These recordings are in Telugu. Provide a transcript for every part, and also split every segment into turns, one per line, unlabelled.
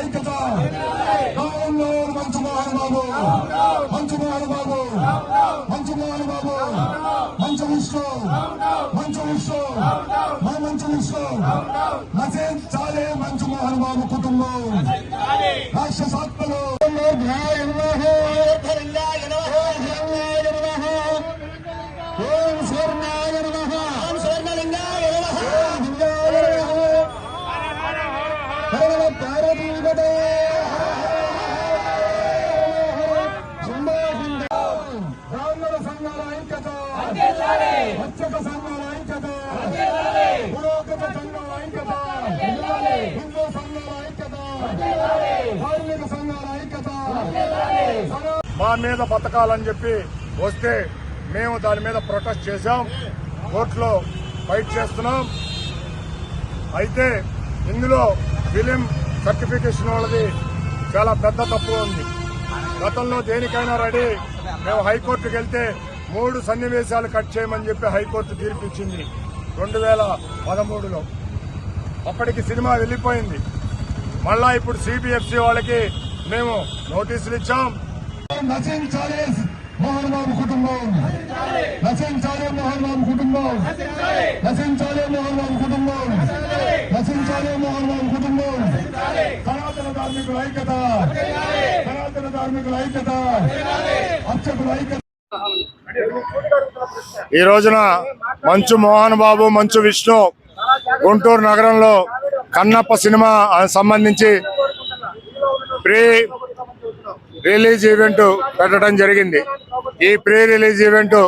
ఐక్యత గవర్నర్ మంచు మోహన్ బాబు మంచు మోహన్ బాబు మంచు మోహన్ బాబు మంచు విష్ణు మంచు విష్ణు మంచు విష్ణు నశించాలి మంచు మోహన్ బాబు కుటుంబం రాక్షసాత్మలు సంఘాల ఐక్యత రక్షక సంఘాల ఐక్యత పురోగత సంఘాల ఐక్యత హిందూ సంఘాల ఐక్యత కార్మిక సంఘాల ఐక్యత మా మీద బతకాలని చెప్పి వస్తే మేము దాని మీద ప్రొటెస్ట్ చేశాం. కోర్టులో ఫైట్ చేస్తున్నాం. అయితే ఇందులో ఫిలిం సర్టిఫికేషన్ వాళ్ళది చాలా పెద్ద తప్పు ఉంది. గతంలో దేనికైనా రెడీ. మేము హైకోర్టుకు వెళ్తే 3 సన్నివేశాలు కట్ చేయమని చెప్పి హైకోర్టు తీర్పిచ్చింది 2013లో. అప్పటికి సినిమా వెళ్లిపోయింది. మళ్ళా ఇప్పుడు సిబిఎఫ్సి వాళ్ళకి మేము నోటీసులు ఇచ్చాం. నశించాలి మోహన్ బాబు కుటుంబం, నశించాలి మోహన్ బాబు కుటుంబం, నశించాలి మోహన్ బాబు కుటుంబం, నశించాలి మోహన్ బాబు కుటుంబం. సనాతన ధార్మికుల ఐక్యత, సనాతన ధార్మికుల ఐక్యత, అర్చకుల ఐక్యత. ఈ రోజున మంచు మోహన్ బాబు మంచు విష్ణు గుంటూరు నగరంలో కన్నప్ప సినిమా సంబంధించి ప్రీ రిలీజ్ ఈవెంట్ పెట్టడం జరిగింది. ఈ ప్రీ రిలీజ్ ఈవెంట్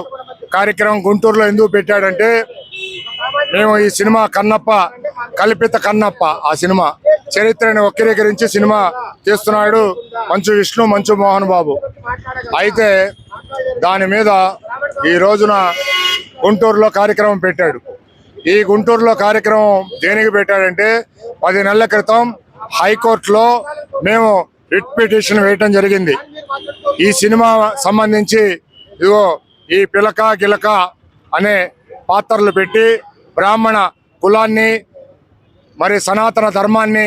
కార్యక్రమం గుంటూరులో ఎందుకు పెట్టాడంటే, మేము ఈ సినిమా కన్నప్ప కల్పిత కన్నప్ప ఆ సినిమా చరిత్రని వక్రీకరించి సినిమా తీస్తున్నాడు మంచు విష్ణు మంచు మోహన్ బాబు. అయితే దాని మీద ఈ రోజున గుంటూరులో కార్యక్రమం పెట్టాడు. ఈ గుంటూరులో కార్యక్రమం దేనికి పెట్టాడంటే, 10 నెలల క్రితం హైకోర్టులో మేము రిట్ పిటిషన్ వేయటం జరిగింది. ఈ సినిమా సంబంధించి ఇదిగో ఈ పిలక గిలక అనే పాత్రలు పెట్టి బ్రాహ్మణ కులాన్ని మరి సనాతన ధర్మాన్ని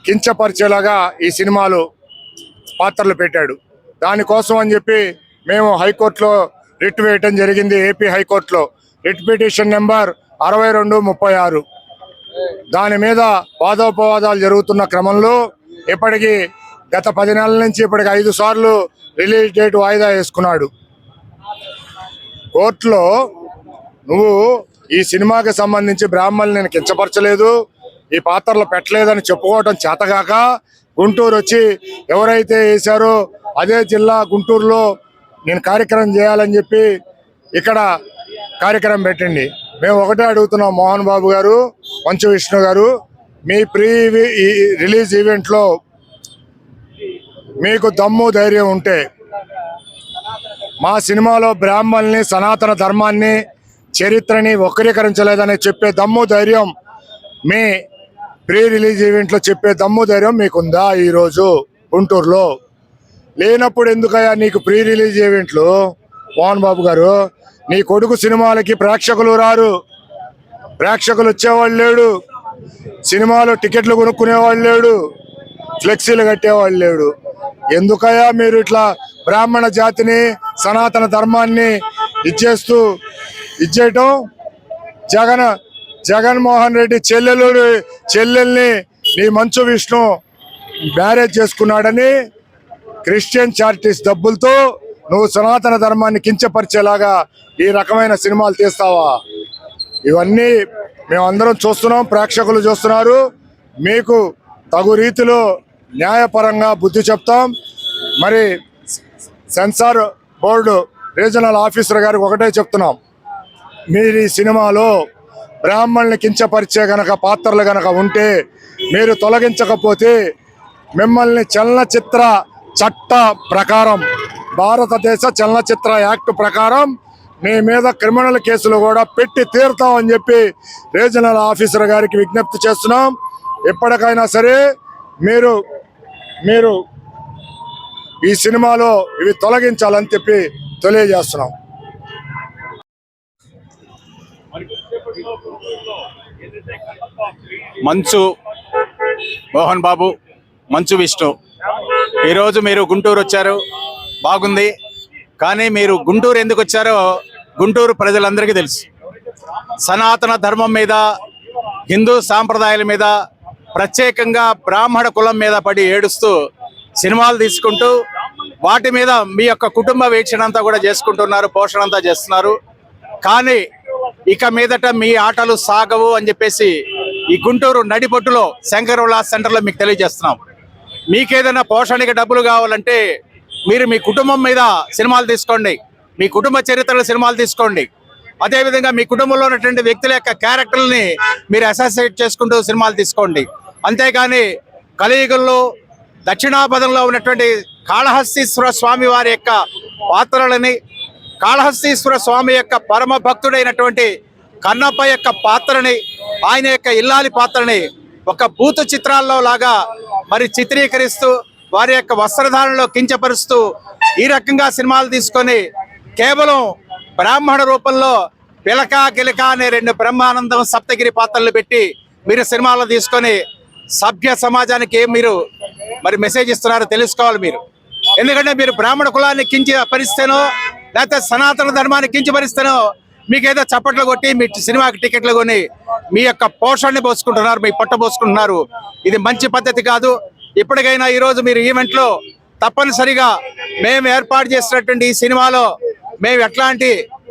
కించపరిచేలాగా ఈ సినిమాలు పాత్రలు పెట్టాడు. దానికోసం అని చెప్పి మేము హైకోర్టులో రిట్ వేయటం జరిగింది. ఏపీ హైకోర్టులో రిట్ పిటిషన్ నెంబర్ 6236. దాని మీద వాదోపవాదాలు జరుగుతున్న క్రమంలో ఇప్పటికి గత 10 నెలల నుంచి ఇప్పటికి 5 సార్లు రిలీజ్ డేట్ వాయిదా వేసుకున్నాడు. కోర్టులో నువ్వు ఈ సినిమాకి సంబంధించి బ్రాహ్మణులు నేను కించపరచలేదు, ఈ పాత్రలు పెట్టలేదని చెప్పుకోవటం చేతగాక గుంటూరు వచ్చి ఎవరైతే వేశారో అదే జిల్లా గుంటూరులో నేను కార్యక్రమం చేయాలని చెప్పి ఇక్కడ కార్యక్రమం పెట్టండి. మేము ఒకటే అడుగుతున్నాం, మోహన్ బాబు గారు మంచు విష్ణు గారు, మీ ప్రీ రిలీజ్ ఈవెంట్లో మీకు దమ్ము ధైర్యం ఉంటే మా సినిమాలో బ్రాహ్మణుల్ని సనాతన ధర్మాన్ని చరిత్రని వక్రీకరించలేదని చెప్పే దమ్ము ధైర్యం మీ ప్రీ రిలీజ్ ఈవెంట్లో చెప్పే దమ్ము ధైర్యం మీకుందా? ఈరోజు గుంటూరులో లేనప్పుడు ఎందుకయ్యా నీకు ప్రీ రిలీజ్ ఈవెంట్లు? మోహన్ బాబు గారు, నీ కొడుకు సినిమాలకి ప్రేక్షకులు రారు, ప్రేక్షకులు వచ్చేవాళ్ళు లేడు, సినిమాలో టికెట్లు కొనుక్కునేవాళ్ళు లేడు, ఫ్లెక్సీలు కట్టేవాళ్ళు లేడు. ఎందుకయ్యా మీరు ఇట్లా బ్రాహ్మణ జాతిని సనాతన ధర్మాన్ని ఇచ్చేయటం? జగన్మోహన్ రెడ్డి చెల్లెల్ని నీ Manchu Vishnu marriage చేసుకున్నాడని Christian charities డబ్బులతో నువ్వు సనాతన ధర్మాన్ని కించపరిచేలాగా ఈ రకమైన సినిమాలు తీస్తావా? ఇవన్నీ మేమందరం చూస్తున్నాం, ప్రేక్షకులు చూస్తున్నారు. మీకు తగు రీతిలో న్యాయపరంగా బుద్ధి చెప్తాం. మరి సెన్సార్ బోర్డు రీజనల్ ఆఫీసర్ గారికి ఒకటే చెప్తున్నాం, మీరు ఈ సినిమాలో బ్రాహ్మణుల్ని కించపరిచే గనక పాత్రలు గనక ఉంటే మీరు తొలగించకపోతే మిమ్మల్ని చలనచిత్ర చట్ట ప్రకారం, భారతదేశ చలనచిత్ర యాక్ట్ ప్రకారం మీ మీద క్రిమినల్ కేసులు కూడా పెట్టి తీరుతామని చెప్పి రీజనల్ ఆఫీసర్ గారికి విజ్ఞప్తి చేస్తున్నాం. ఎప్పటికైనా సరే మీరు ఈ సినిమాలో ఇవి తొలగించాలని చెప్పి తెలియజేస్తున్నాం.
మంచు మోహన్ బాబు, మంచు విష్ణు. ఈరోజు మీరు గుంటూరు వచ్చారు, బాగుంది. కానీ మీరు గుంటూరు ఎందుకు వచ్చారో గుంటూరు ప్రజలందరికీ తెలుసు. సనాతన ధర్మం మీద, హిందూ సాంప్రదాయాల మీద, ప్రత్యేకంగా బ్రాహ్మణ కులం మీద పడి ఏడుస్తూ సినిమాలు తీసుకుంటూ వాటి మీద మీ యొక్క కుటుంబ వీక్షణ అంతా కూడా చేసుకుంటున్నారు, పోషణ అంతా చేస్తున్నారు. కానీ ఇక మీదట మీ ఆటలు సాగవు అని చెప్పేసి ఈ గుంటూరు నడిబొట్టులో శంకర్ విలాస్ సెంటర్లో మీకు తెలియజేస్తున్నాం. మీకేదైనా పోషణకి డబ్బులు కావాలంటే మీరు మీ కుటుంబం మీద సినిమాలు తీసుకోండి, మీ కుటుంబ చరిత్రల సినిమాలు తీసుకోండి. అదేవిధంగా మీ కుటుంబంలో ఉన్నటువంటి వ్యక్తుల యొక్క క్యారెక్టర్ని మీరు అసోసియేట్ చేసుకుంటూ సినిమాలు తీసుకోండి. అంతేగాని కలియుగంలో దక్షిణాపథంలో ఉన్నటువంటి కాళహస్తీశ్వర స్వామి వారి యొక్క పాత్రలని, కాళహస్తీశ్వర స్వామి యొక్క పరమ భక్తుడైనటువంటి కన్నప్ప యొక్క పాత్రని, ఆయన యొక్క ఇల్లాలి పాత్రని ఒక భూత చిత్రాల్లో లాగా మరి చిత్రీకరిస్తూ వారి యొక్క వస్త్రధారణలో కించపరుస్తూ ఈ రకంగా సినిమాలు తీసుకొని కేవలం బ్రాహ్మణ రూపంలో పిలక గిలక అనే 2 బ్రహ్మానందం సప్తగిరి పాత్రలు పెట్టి మీరు సినిమాలు తీసుకొని సభ్య సమాజానికి మీరు మరి మెసేజ్ ఇస్తున్నారో తెలుసుకోవాలి మీరు. ఎందుకంటే మీరు బ్రాహ్మణ కులాన్ని కించపరిస్తేనో లేకపోతే సనాతన ధర్మాన్ని కించపరిస్తేనో మీకేదో చప్పట్లు కొట్టి మీ సినిమాకి టికెట్లు కొని మీ యొక్క పోషణని పోసుకుంటున్నారు, మీ పట్ట పోసుకుంటున్నారు. ఇది మంచి పద్ధతి కాదు. ఇప్పటికైనా ఈరోజు మీరు ఈవెంట్లో తప్పనిసరిగా మేము ఏర్పాటు చేసినటువంటి ఈ సినిమాలో మేము ఎట్లాంటి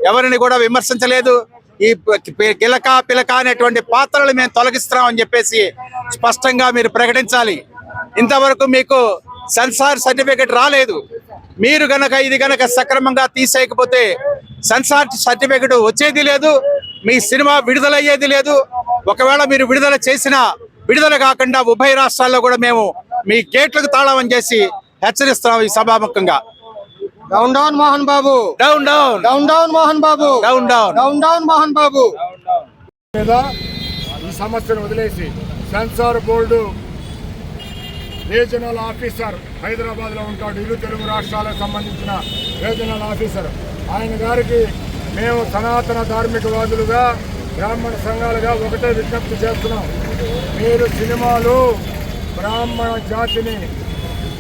ఎవరిని కూడా విమర్శించలేదు. ఈ గిలక పిలక అనేటువంటి పాత్రలు మేము తొలగిస్తున్నామని చెప్పేసి స్పష్టంగా మీరు ప్రకటించాలి. ఇంతవరకు మీకు సెన్సార్ సర్టిఫికెట్ రాలేదు. మీరు గనక ఇది గనక సక్రమంగా తీసేయకపోతే సెన్సార్ సర్టిఫికెట్ వచ్చేది లేదు, మీ సినిమా విడుదలయ్యేది లేదు. ఒకవేళ మీరు విడుదల చేసినా విడుదల కాకుండా ఉభయ రాష్ట్రాల్లో కూడా మేము మీ గేట్లకు తాళం చేసి హెచ్చరిస్తున్నాం ఈ సభాముఖంగా.
Down down Mohan Babu,
down down
down down Mohan Babu,
down down
down down Mohan Babu.
మీద ఈ సమస్యను వదిలేసి సెన్సార్ బోర్డు రీజనల్ ఆఫీసర్ హైదరాబాద్లో ఉంటాడు, ఇరు తెలుగు రాష్ట్రాలకు సంబంధించిన రీజనల్ ఆఫీసర్. ఆయన గారికి మేము సనాతన ధార్మికవాదులుగా, బ్రాహ్మణ సంఘాలుగా ఒకటే విజ్ఞప్తి చేస్తున్నాం. మీరు సినిమాలు బ్రాహ్మణ జాతిని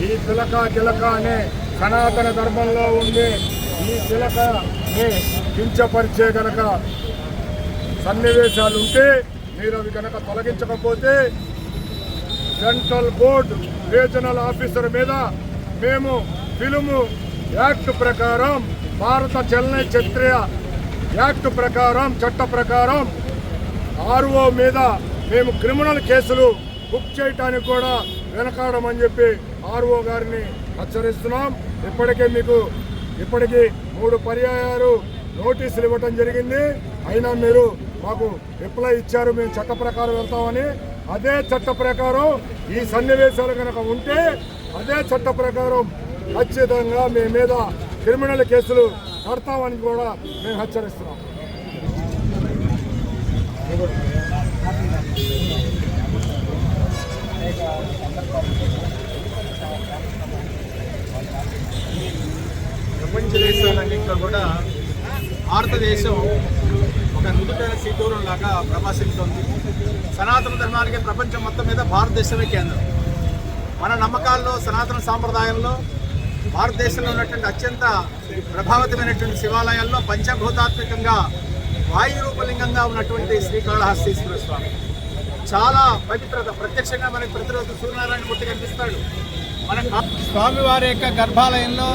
ఈ పిలక గిలక అనే సనాతన ధర్మంలో ఉండే ఈ పిలకని కించపరిచే గనక సన్నివేశాలు ఉంటే మీరు అవి కనుక తొలగించకపోతే సెంట్రల్ బోర్డు రీజనల్ ఆఫీసర్ మీద మేము ఫిల్మ్ యాక్ట్ ప్రకారం, భారత చలనచిత్ర యాక్ట్ ప్రకారం, చట్ట ప్రకారం ఆర్ఓ మీద మేము క్రిమినల్ కేసులు బుక్ చేయటానికి కూడా వెనకాడమని చెప్పి ఆర్ఓ గారిని హెచ్చరిస్తున్నాం. ఇప్పటికీ 3 పర్యాయాలు నోటీసులు ఇవ్వటం జరిగింది. అయినా మీరు మాకు రిప్లై ఇచ్చారు, మేము చట్ట ప్రకారం వెళ్తామని. అదే చట్ట ప్రకారం ఈ సన్నివేశాలు కనుక ఉంటే అదే చట్ట ప్రకారం ఖచ్చితంగా మీ మీద క్రిమినల్ కేసులు కడతామని కూడా మేము హెచ్చరిస్తున్నాం.
ప్రపంచ దేశాలన్నింటిలో కూడా భారతదేశం ఒక నుదుటైన సీతూరం లాగా ప్రకాశిస్తోంది. సనాతన ధర్మానికి ప్రపంచం మొత్తం మీద భారతదేశమే కేంద్రం. మన నమ్మకాల్లో, సనాతన సాంప్రదాయంలో భారతదేశంలో ఉన్నటువంటి అత్యంత ప్రభావితమైనటువంటి శివాలయాల్లో పంచభూతాత్మకంగా వాయు రూపలింగంగా ఉన్నటువంటి శ్రీకాళహస్తీశ్వర స్వామి చాలా పవిత్రత. ప్రత్యక్షంగా మనకి ప్రతిరోజు సూర్యనారాయణ మూర్తి కనిపిస్తాడు. మన స్వామివారి యొక్క గర్భాలయంలో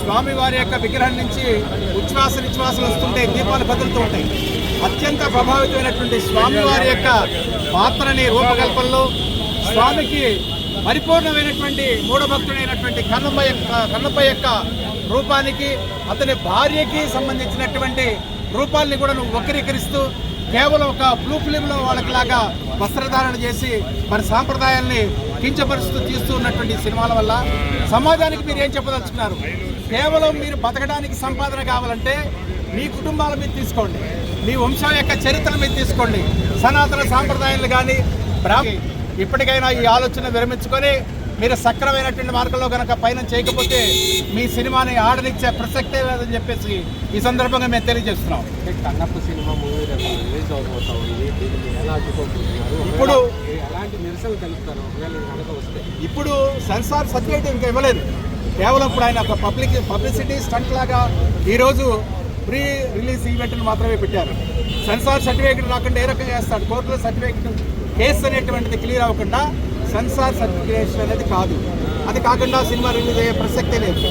స్వామివారి యొక్క విగ్రహం నుంచి ఉచ్ఛ్వాస నిశ్వాసాలు వస్తుంటాయి, దీపాలు కదులుతూ ఉంటాయి. అత్యంత ప్రభావితమైనటువంటి స్వామివారి యొక్క పాత్రని రూపకల్పనలో స్వామికి పరిపూర్ణమైనటువంటి మూఢభక్తుడైనటువంటి కన్నప్ప యొక్క రూపానికి, అతని భార్యకి సంబంధించినటువంటి రూపాల్ని కూడా నువ్వు వక్రీకరిస్తూ కేవలం ఒక బ్లూ ఫిలింలో వాళ్ళకిలాగా వస్త్రధారణ చేసి మన సాంప్రదాయాల్ని కించపరుస్తూ తీస్తూ ఉన్నటువంటి సినిమాల వల్ల సమాజానికి మీరు ఏం చెప్పదలుచుకున్నారు? కేవలం మీరు బతకడానికి సంపాదన కావాలంటే మీ కుటుంబాల మీద తీసుకోండి, మీ వంశం యొక్క చరిత్ర మీద తీసుకోండి. సనాతన సాంప్రదాయాలు కానీ ఇప్పటికైనా ఈ ఆలోచన విరమించుకొని మీరు సక్రమైనటువంటి మార్గంలో కనుక పయనం చేయకపోతే మీ సినిమాని ఆడనిచ్చే ప్రసక్తే లేదని చెప్పేసి ఈ సందర్భంగా మేము తెలియజేస్తున్నాం.
కన్నప్ప సినిమా మూవీ రిలీజ్ అవుతా ఉంది,
ఇప్పుడు
ఎలాంటి నిరసనలు తెలుపుతారు ఒకవేళ ఈ కనుక వస్తే?
ఇప్పుడు సెన్సార్ సర్టిఫికేట్ ఇంకా ఇవ్వలేదు. కేవలం ఇప్పుడు ఆయన ఒక పబ్లిసిటీ స్టంట్ లాగా ఈరోజు ప్రీ రిలీజ్ ఈవెంట్ను మాత్రమే పెట్టారు. సెన్సార్ సర్టిఫికేట్ రాకుండా ఏ రకంగా చేస్తాడు? కోర్టులో సర్టిఫికేట్ కేసు అనేటువంటిది క్లియర్ అవ్వకుండా సెన్సార్ సర్టిఫికేషన్ అనేది కాదు. అది కాకుండా సినిమా రిలీజ్ అయ్యే ప్రసక్తే లేదు.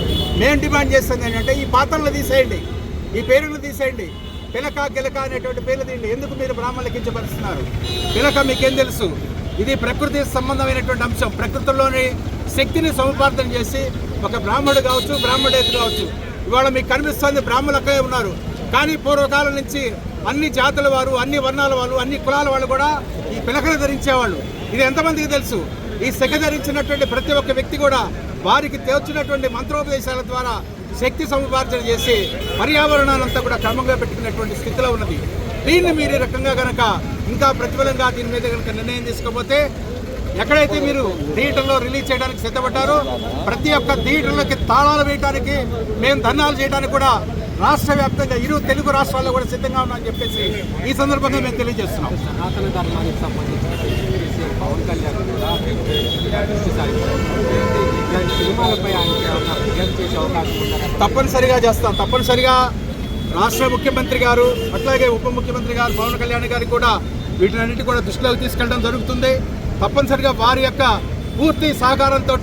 మేము డిమాండ్ చేస్తుంది ఏంటంటే ఈ పాత్రలు తీసేయండి, ఈ పేర్లు తీసేయండి. పిలక గిలక అనేటువంటి పేర్లు తీయండి. ఎందుకు మీరు బ్రాహ్మణులు కించపరుస్తున్నారు? పిలక మీకేం తెలుసు? ఇది ప్రకృతి సంబంధమైనటువంటి అంశం. ప్రకృతిలోని శక్తిని సముపార్జన చేసి ఒక బ్రాహ్మణుడు కావచ్చు, బ్రాహ్మణేతరు కావచ్చు, ఇవాళ మీకు కనిపిస్తుంది బ్రాహ్మణులు అక్కడే ఉన్నారు. కానీ పూర్వకాలం నుంచి అన్ని జాతుల వారు, అన్ని వర్ణాల వాళ్ళు, అన్ని కులాల వాళ్ళు కూడా ఈ పిలకలు ధరించేవాళ్ళు. ఇది ఎంతమందికి తెలుసు? ఈ శిఖ ధరించినటువంటి ప్రతి ఒక్క వ్యక్తి కూడా వారికి తోచినటువంటి మంత్రోపదేశాల ద్వారా శక్తి సముపార్జన చేసి పర్యావరణానంతా కూడా క్రమంగా పెట్టుకునేటువంటి స్థితిలో ఉన్నది. దీన్ని మీరు ఈ రకంగా కనుక ఇంకా ప్రతిఫలంగా దీని మీద కనుక నిర్ణయం తీసుకోకపోతే, ఎక్కడైతే మీరు థియేటర్లో రిలీజ్ చేయడానికి సిద్ధపడ్డారో ప్రతి ఒక్క థియేటర్లకి తాళాలు వేయడానికి, మేము ధర్నాలు చేయడానికి కూడా రాష్ట్ర వ్యాప్తంగా తెలుగు రాష్ట్రాల్లో కూడా సిద్ధంగా ఉన్నామని చెప్పేసి ఈ సందర్భంగా మేము తెలియజేస్తున్నాం.
సనాతన ధర్మానికి సంబంధించిన పవన్ కళ్యాణ్ కూడా దృష్టి సారించారు. ఇట్లాంటి సినిమాలపై ఆయనకి ఏమన్నా ఫిర్యాదు చేసే అవకాశం ఉందా?
తప్పనిసరిగా చేస్తాం. తప్పనిసరిగా రాష్ట్ర ముఖ్యమంత్రి గారు అట్లాగే ఉప ముఖ్యమంత్రి గారు పవన్ కళ్యాణ్ గారికి కూడా వీటినన్నిటి కూడా దృష్టిలోకి తీసుకెళ్ళడం జరుగుతుంది. తప్పనిసరిగా వారి యొక్క పూర్తి సహకారంతో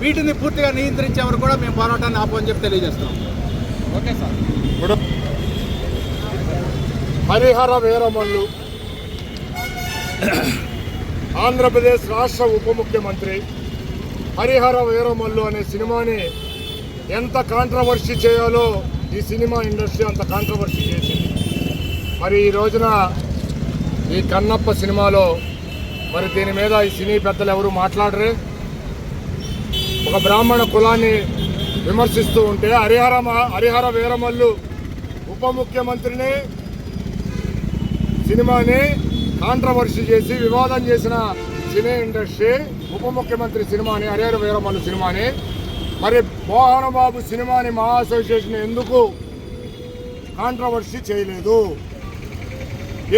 వీటిని పూర్తిగా నియంత్రించే వరకు కూడా మేము పోరాటాన్ని ఆపమని చెప్పి తెలియజేస్తున్నాం.
Okay sir.
ఇప్పుడు హరిహర వీరమల్లు ఆంధ్రప్రదేశ్ రాష్ట్ర ఉప ముఖ్యమంత్రి హరిహర వీరమల్లు అనే సినిమాని ఎంత కాంట్రవర్సీ చేయాలో ఈ సినిమా ఇండస్ట్రీ అంత కాంట్రవర్సీ చేసింది. మరి ఈ రోజున ఈ కన్నప్ప సినిమాలో మరి దీని మీద ఈ సినీ పెద్దలు ఎవరు మాట్లాడరే. ఒక బ్రాహ్మణ కులాన్ని విమర్శిస్తూ ఉంటే హరిహర వీరమల్లు ఉప ముఖ్యమంత్రిని సినిమాని కాంట్రవర్సీ చేసి వివాదం చేసిన సినీ ఇండస్ట్రీ ఉప ముఖ్యమంత్రి సినిమాని హరిహర వీరమల్లు సినిమాని మరి మోహన్ బాబు సినిమాని మా అసోసియేషన్ ఎందుకు కాంట్రవర్సీ చేయలేదు,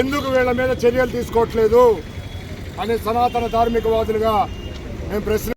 ఎందుకు వీళ్ళ మీద చర్యలు తీసుకోవట్లేదు అని సనాతన ధార్మికవాదులుగా మేము ప్రశ్న